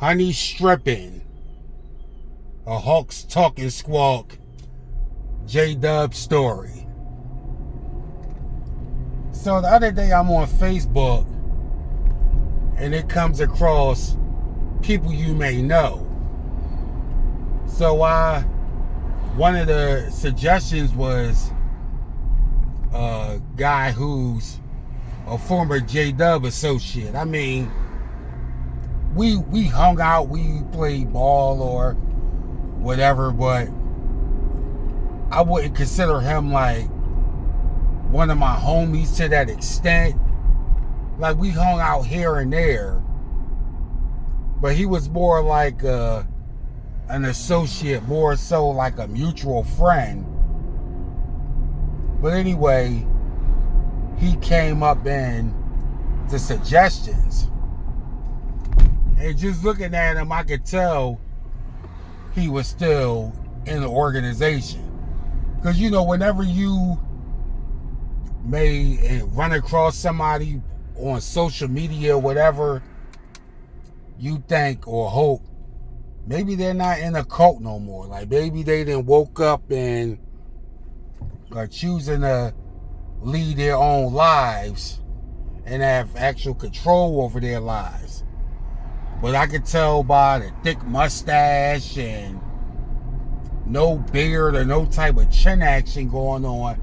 honey stripping, a Hawks talking Squawk, J-Dub story. So the other day I'm on Facebook and it comes across people you may know. So one of the suggestions was a guy who's a former J-Dub associate. I mean, we hung out, we played ball or whatever, but I wouldn't consider him like one of my homies to that extent. Like, we hung out here and there, but he was more like an associate, more so like a mutual friend. But anyway, he came up in the suggestions, and just looking at him, I could tell he was still in the organization. Because, you know, whenever you may run across somebody on social media or whatever, you think or hope maybe they're not in a cult no more. Like, maybe they done woke up and are choosing to lead their own lives and have actual control over their lives. But I could tell by the thick mustache and no beard or no type of chin action going on.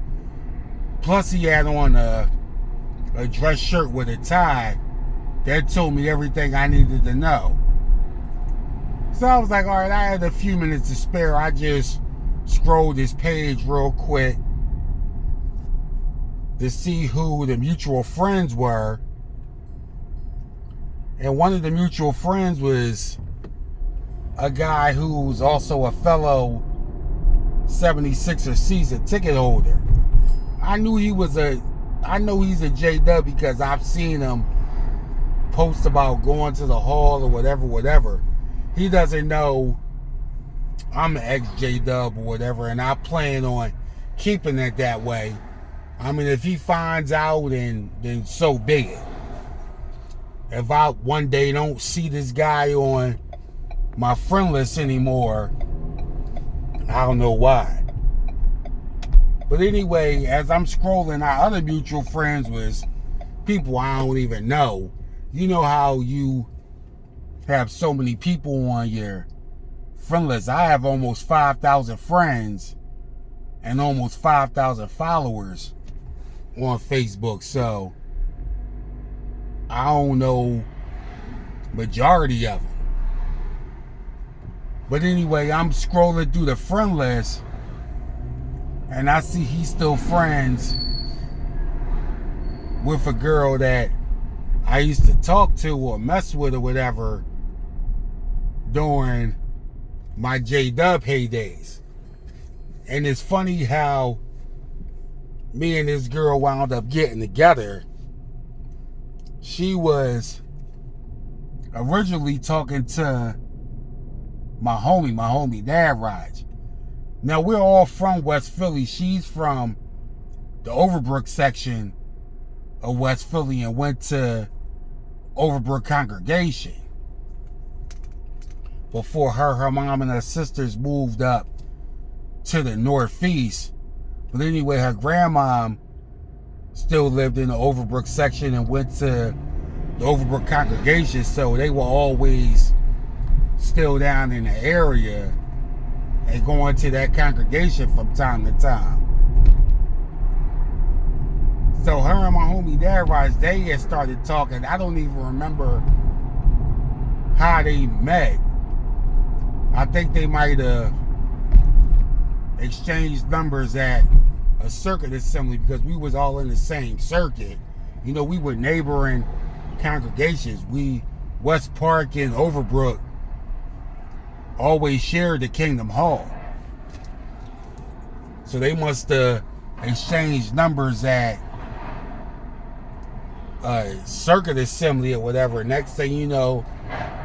Plus he had on a dress shirt with a tie. That told me everything I needed to know. So I was like, all right, I had a few minutes to spare. I just scrolled his page real quick to see who the mutual friends were. And one of the mutual friends was a guy who's also a fellow 76er season ticket holder. I know he's a J-Dub because I've seen him post about going to the hall or whatever. He doesn't know I'm an ex-J-Dub or whatever, and I plan on keeping it that way. I mean, if he finds out, then so be it. If I one day don't see this guy on my friend list anymore, I don't know why. But anyway, as I'm scrolling, our other mutual friends was people I don't even know. You know how you have so many people on your friend list. I have almost 5,000 friends and almost 5,000 followers on Facebook. So I don't know majority of them. But anyway, I'm scrolling through the friend list and I see he's still friends with a girl that I used to talk to or mess with or whatever during my J-Dub heydays. And it's funny how me and this girl wound up getting together. She was originally talking to my homie Nadroj. Now, we're all from West Philly. She's from the Overbrook section of West Philly and went to Overbrook Congregation before her mom and her sisters moved up to the Northeast. But anyway, her grandmom still lived in the Overbrook section and went to the Overbrook Congregation, so they were always still down in the area and going to that congregation from time to time. So her and my homie Nadroj, they had started talking. I don't even remember how they met. I think they might have exchanged numbers at a circuit assembly because we was all in the same circuit. You know, we were neighboring congregations. West Park and Overbrook always shared the Kingdom Hall. So they must have exchanged numbers at circuit assembly or whatever. Next thing you know,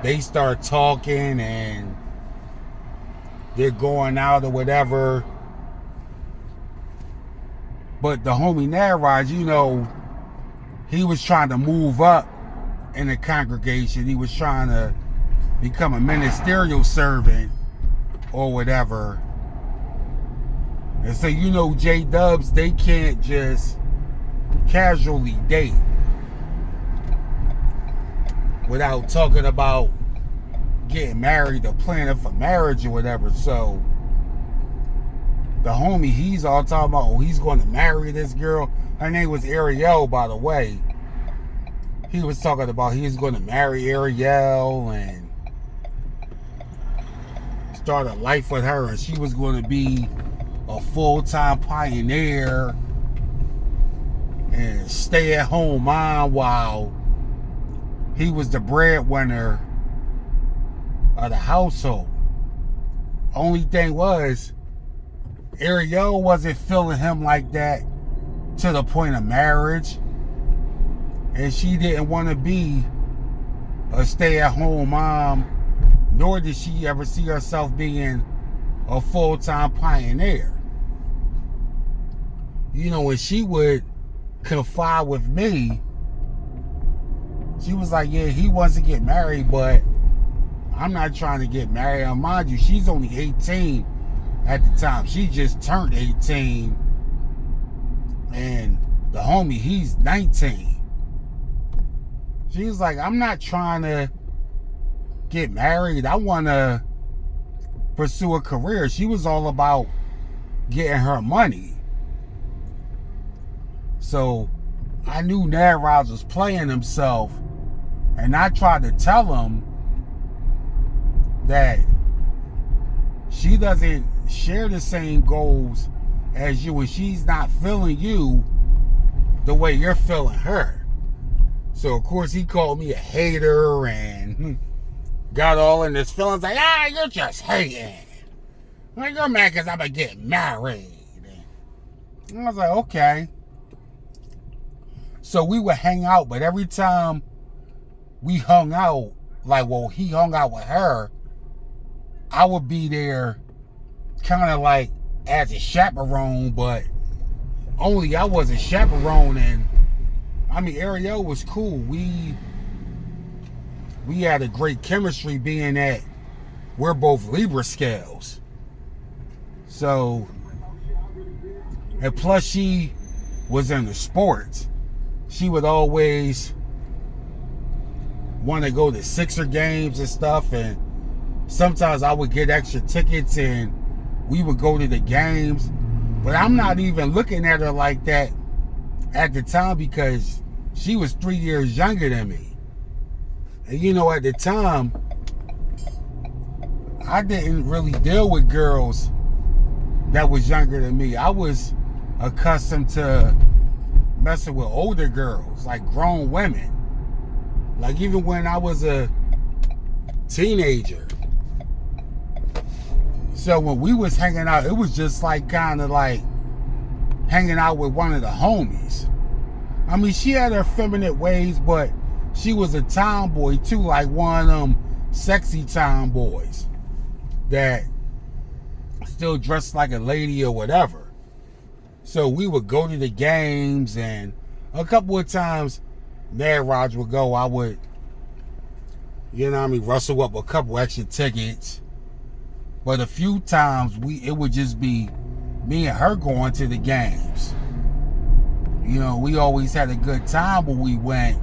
they start talking and they're going out or whatever. But the homie Nadroj, you know, he was trying to move up in the congregation. He was trying to become a ministerial servant or whatever. And so, you know, J-Dubs, they can't just casually date without talking about getting married or planning for marriage or whatever. So the homie, he's all talking about, oh, he's going to marry this girl. Her name was Ariel, by the way. He was talking about he was going to marry Ariel and start a life with her, and she was going to be a full-time pioneer and stay-at-home mom while he was the breadwinner of the household. Only thing was, Ariel wasn't feeling him like that to the point of marriage, and she didn't want to be a stay-at-home mom, nor did she ever see herself being a full-time pioneer. You know, when she would confide with me, she was like, yeah, he wants to get married, but I'm not trying to get married. And mind you, she's only 18 at the time. She just turned 18. And the homie, he's 19. She was like, I'm not trying to get married. I want to pursue a career. She was all about getting her money. So I knew Nadroj was playing himself, and I tried to tell him that she doesn't share the same goals as you, and she's not feeling you the way you're feeling her. So of course he called me a hater and got all in his feelings, like, you're just hating. Like, you're mad because I'm going to get married. And I was like, okay. So we would hang out, but every time we hung out, like, well, he hung out with her, I would be there kind of like as a chaperone, but only I was a chaperone. And I mean, Ariel was cool. We had a great chemistry, being that we're both Libra scales. So, and plus she was into sports. She would always want to go to Sixer games and stuff, and sometimes I would get extra tickets and we would go to the games. But I'm not even looking at her like that at the time, because she was 3 years younger than me. And you know, at the time, I didn't really deal with girls that was younger than me. I was accustomed to messing with older girls, like grown women. Like even when I was a teenager. So when we was hanging out, it was just like kind of like hanging out with one of the homies. I mean, she had her feminine ways, but she was a tomboy too, like one of them sexy tomboys that still dressed like a lady or whatever. So we would go to the games, and a couple of times Nadroj would go. I would, you know what I mean, rustle up a couple extra tickets. But a few times it would just be me and her going to the games. You know, we always had a good time when we went.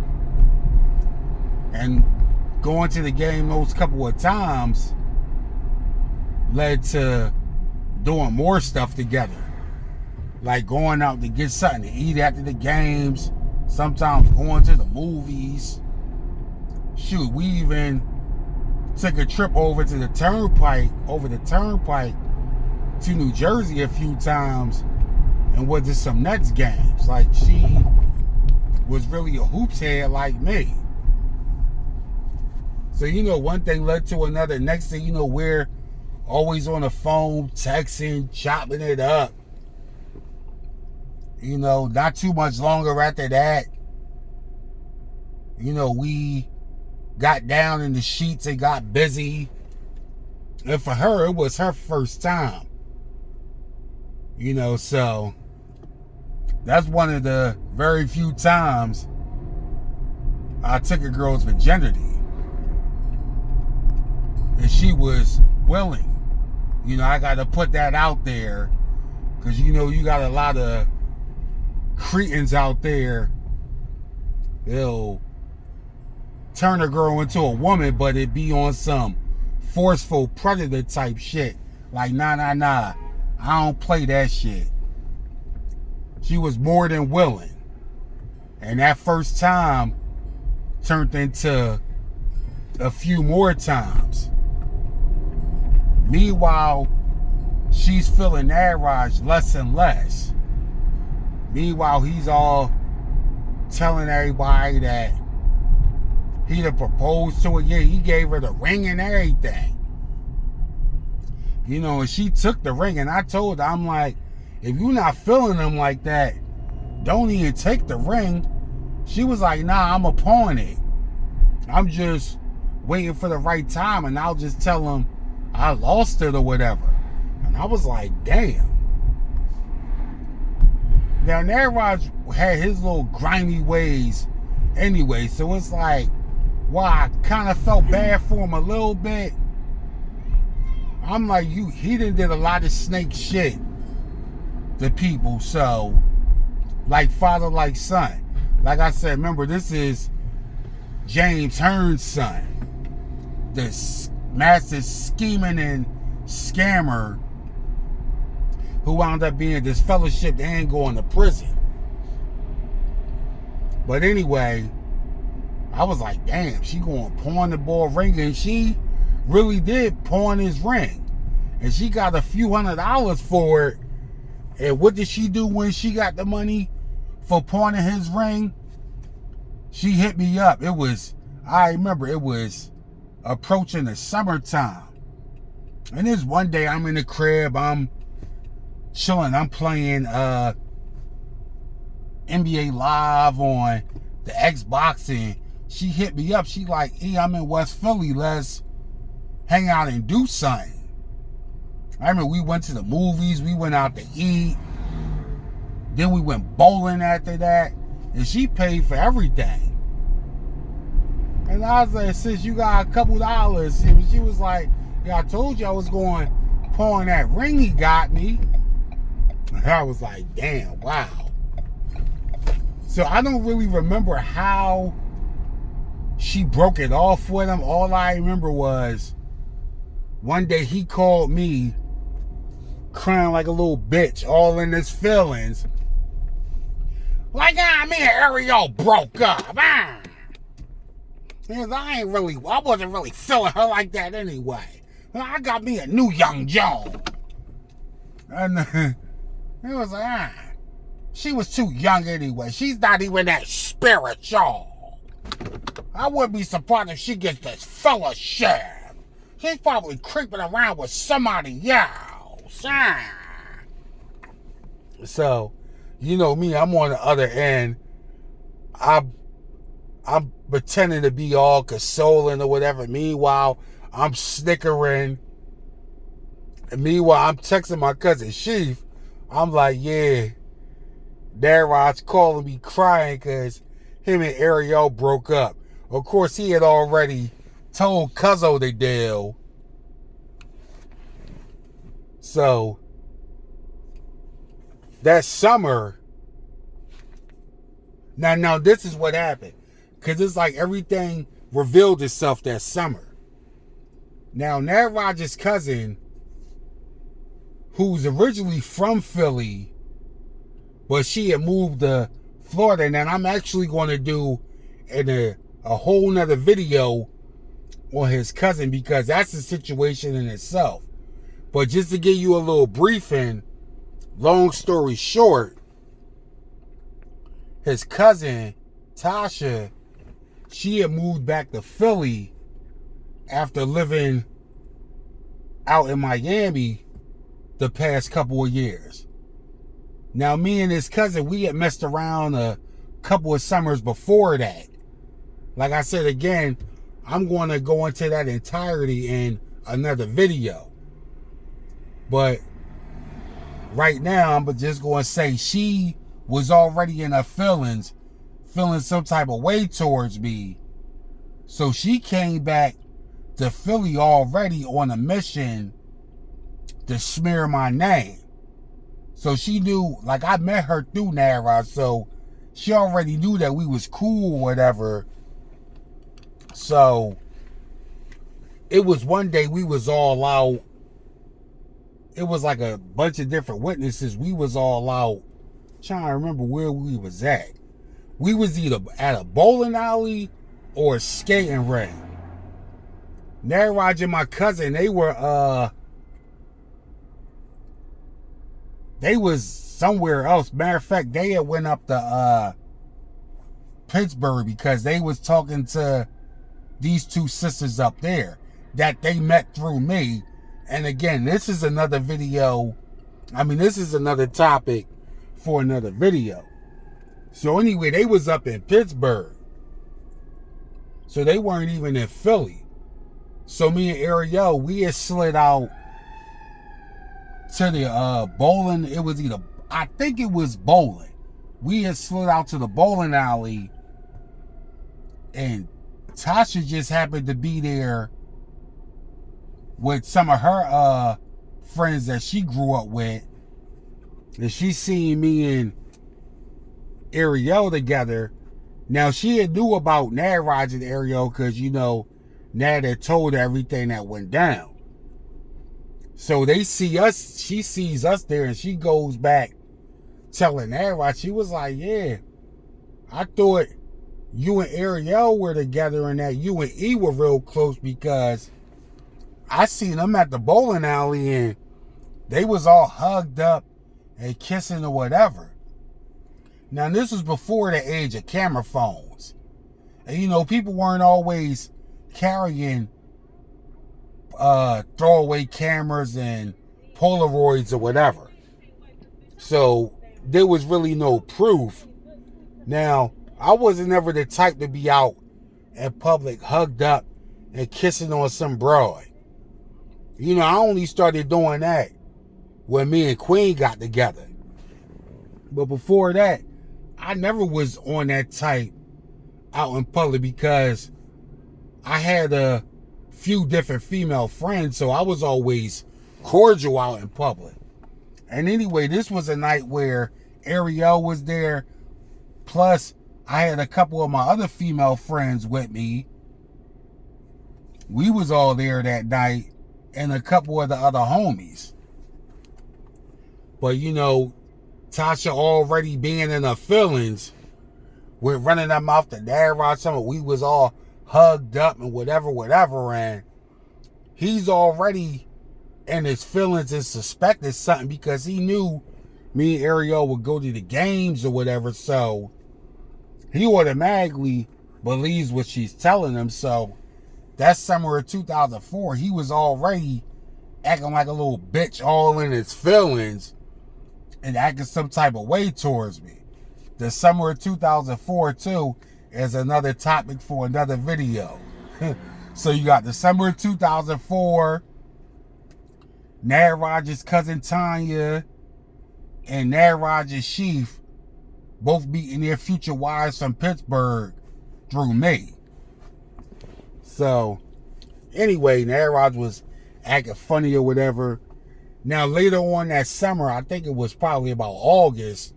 And going to the game those couple of times led to doing more stuff together. Like going out to get something to eat after the games. Sometimes going to the movies. Shoot, we even took a trip over the turnpike to New Jersey a few times and went to some Nets games. Like, she was really a hoops head like me. So, you know, one thing led to another. Next thing you know, we're always on the phone, texting, chopping it up. You know, not too much longer after that, you know, we got down in the sheets and got busy. And for her, it was her first time. You know, so that's one of the very few times I took a girl's virginity. and she was willing. You know, I got to put that out there, because you know you got a lot of cretins out there. They'll turn a girl into a woman, but it be on some forceful predator type shit. Like, nah. I don't play that shit. She was more than willing. And that first time turned into a few more times. Meanwhile, she's feeling Nadroj less and less. Meanwhile, he's all telling everybody that he'd have proposed to her. Yeah, he gave her the ring and everything. You know, and she took the ring, and I told her, I'm like, if you're not feeling him like that, don't even take the ring. She was like, nah, I'm a pawn it. I'm just waiting for the right time, and I'll just tell him I lost it or whatever. And I was like, damn. Now, Nadroj had his little grimy ways anyway, so it's like, well, I kind of felt bad for him a little bit. I'm like, he done did a lot of snake shit to people, so, like father, like son. Like I said, remember, this is James Hearn's son. This massive scheming and scammer who wound up being disfellowshipped and going to prison. But anyway, I was like, damn, she going to pawn the boy ring, and she really did pawn his ring. And she got a few $100s for it. And what did she do when she got the money for pawning his ring? She hit me up. I remember it was approaching the summertime. And this one day I'm in the crib, I'm chilling, I'm playing NBA Live on the Xbox, and she hit me up. She like, hey, I'm in West Philly, let's hang out and do something. I remember we went to the movies, we went out to eat, then we went bowling after that, and she paid for everything. And I was like, sis, you got a couple dollars. And she was like, yeah, I told you I was going to pawn that ring he got me. And I was like, damn, wow. So I don't really remember how she broke it off with him. All I remember was one day he called me crying like a little bitch, all in his feelings. Like, me and Ariel broke up. Because I wasn't really feeling her like that anyway. I got me a new young Joan. And it was like, she was too young anyway. She's not even that spiritual. I wouldn't be surprised if she gets this fellowship. She's probably creeping around with somebody else. So, you know me, I'm on the other end. I'm pretending to be all consoling or whatever. Meanwhile, I'm snickering. And meanwhile, I'm texting my cousin Sheaf. I'm like, yeah, Nadroj's calling me crying because him and Ariel broke up. Of course, he had already told Cuzzo the deal. So, that summer, now this is what happened. Because it's like everything revealed itself that summer. Now, Nadroj's cousin, who's originally from Philly, but she had moved to Florida. And I'm actually going to do a whole nother video on his cousin, because that's a situation in itself. But just to give you a little briefing, long story short, his cousin, Tasha, she had moved back to Philly after living out in Miami the past couple of years. Now, me and his cousin, we had messed around a couple of summers before that. Like I said, again, I'm going to go into that entirety in another video. But right now, I'm just going to say she was already in her feelings, feeling some type of way towards me. So she came back to Philly already on a mission to smear my name. So she knew, like, I met her through Nadroj, so she already knew that we was cool or whatever. So it was one day we was all out. It was like a bunch of different witnesses. We was all out. Trying to remember where we was at. We was either at a bowling alley or a skating ring. Nadroj and my cousin, they was somewhere else. Matter of fact, they had went up to Pittsburgh because they was talking to these two sisters up there that they met through me. And again, this is another video. I mean, this is another topic for another video. So anyway, they was up in Pittsburgh. So they weren't even in Philly. So me and Ariel, we had slid out to the bowling. It was either, I think it was bowling. We had slid out to the bowling alley, and Tasha just happened to be there with some of her friends that she grew up with. And she seen me and Ariel together. Now, she had knew about Nadroj and Ariel because, you know, Nad had told her everything that went down. So they see us, she sees us there, and she goes back telling Nadroj, she was like, yeah, I thought you and Ariel were together and that you and E were real close because I seen them at the bowling alley and they was all hugged up and kissing or whatever. Now, this was before the age of camera phones. And, you know, people weren't always carrying throwaway cameras and Polaroids or whatever. So, there was really no proof. Now, I wasn't ever the type to be out in public hugged up and kissing on some broad. You know, I only started doing that when me and Queen got together. But before that, I never was on that type out in public because I had a few different female friends, so I was always cordial out in public. And anyway, this was a night where Ariel was there, plus I had a couple of my other female friends with me. We was all there that night, and a couple of the other homies. But, you know, Tasha already being in her feelings with running her mouth to Nadroj, something we was all hugged up and whatever, and he's already in his feelings and suspected something because he knew me and Ariel would go to the games or whatever, so he automatically believes what she's telling him. So that summer of 2004, he was already acting like a little bitch, all in his feelings and acting some type of way towards me. The summer of 2004 too is another topic for another video. So you got the summer of 2004, Nadroj's cousin Tanya and Nadroj's Sheaf both meeting their future wives from Pittsburgh through me. So anyway, Nadroj was acting funny or whatever. Now later on that summer, I think it was probably about August,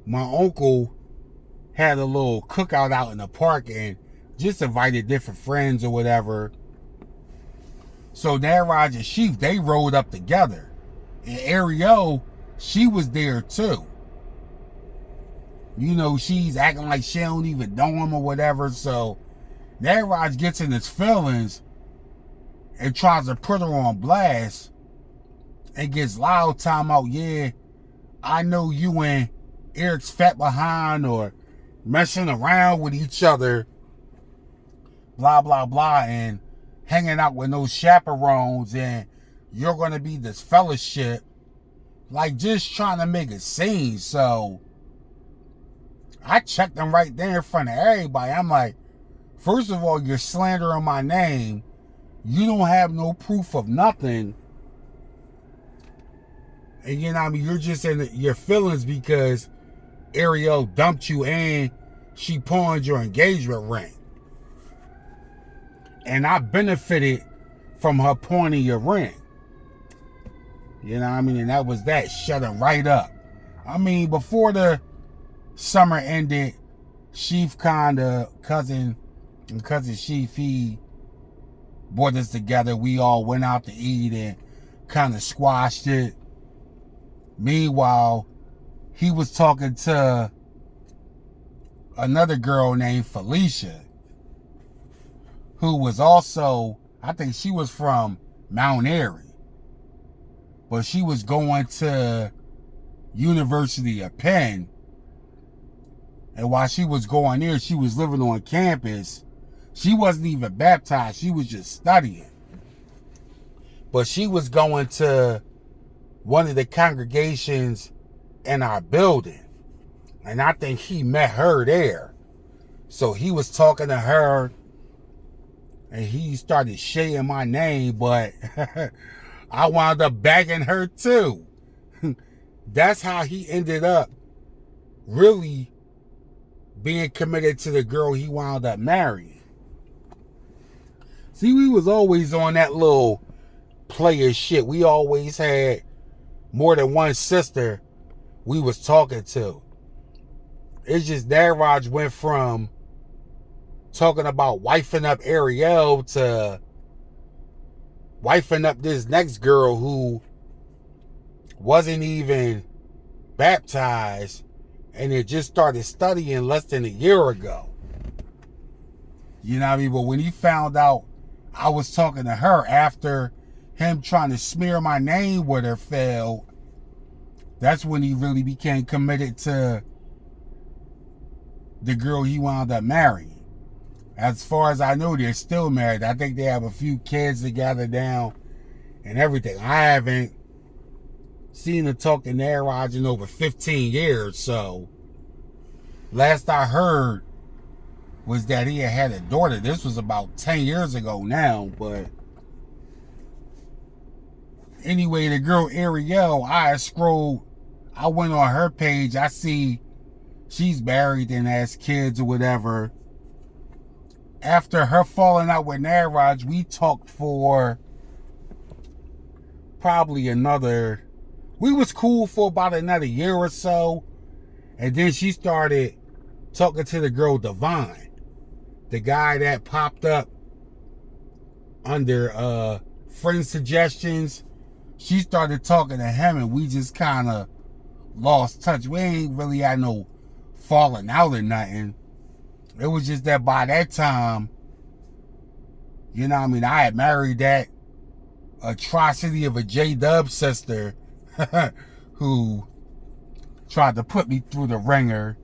my uncle had a little cookout out in the park and just invited different friends or whatever. So Nadroj and Sheaf, they rolled up together. And Ariel, she was there too. You know, she's acting like she don't even know him or whatever. So Nadroj gets in his feelings and tries to put her on blast and gets loud time out. Yeah, I know you and Eric's fat behind or messing around with each other, blah, blah, blah, and hanging out with no chaperones, and you're going to be this fellowship, like just trying to make a scene. So I checked them right there in front of everybody. I'm like, first of all, you're slandering my name. You don't have no proof of nothing. And you know what I mean? You're just in your feelings because Ariel dumped you and she pawned your engagement ring. And I benefited from her pointing a ring. You know what I mean? And that was that. Shut him right up. I mean, before the summer ended, Sheaf cousin Sheaf, he brought us together. We all went out to eat and kind of squashed it. Meanwhile, he was talking to another girl named Felicia, who was also, I think she was from Mount Airy, but she was going to University of Penn. And while she was going there, she was living on campus. She wasn't even baptized. She was just studying. But she was going to one of the congregations in our building. And I think he met her there. So he was talking to her. And he started shading my name. But I wound up bagging her too. That's how he ended up really being committed to the girl he wound up marrying. See, we was always on that little player shit. We always had more than one sister we was talking to. It's just Nadroj went from talking about wifing up Ariel to wifing up this next girl who wasn't even baptized and it just started studying less than a year ago. You know what I mean? But when he found out I was talking to her after him trying to smear my name with her failed, that's when he really became committed to the girl he wound up marrying. As far as I know, they're still married. I think they have a few kids together now and everything. I haven't seen her talk to Nadroj in over 15 years, so last I heard was that he had a daughter. This was about 10 years ago now, but anyway, the girl Ariel, I went on her page, I see she's married and has kids or whatever. After her falling out with Nadroj, we talked for probably we was cool for about another year or so. And then she started talking to the girl Divine, the guy that popped up under friend suggestions. She started talking to him and we just kind of lost touch. We ain't really had no falling out or nothing. It was just that by that time, you know what I mean, I had married that atrocity of a J-Dub sister who tried to put me through the ringer.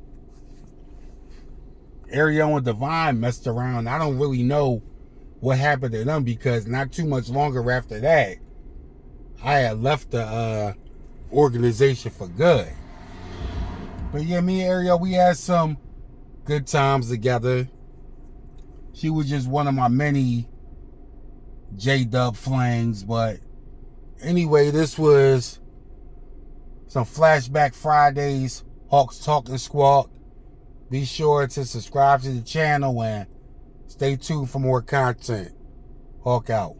Ariel and Divine messed around. I don't really know what happened to them because not too much longer after that, I had left the organization for good. But yeah, me and Ariel, we had some good times together. She was just one of my many J-Dub flings. But anyway, this was some Flashback Fridays, HAWKE'S Tawk and Squawk. Be sure to subscribe to the channel and stay tuned for more content. Hawk out.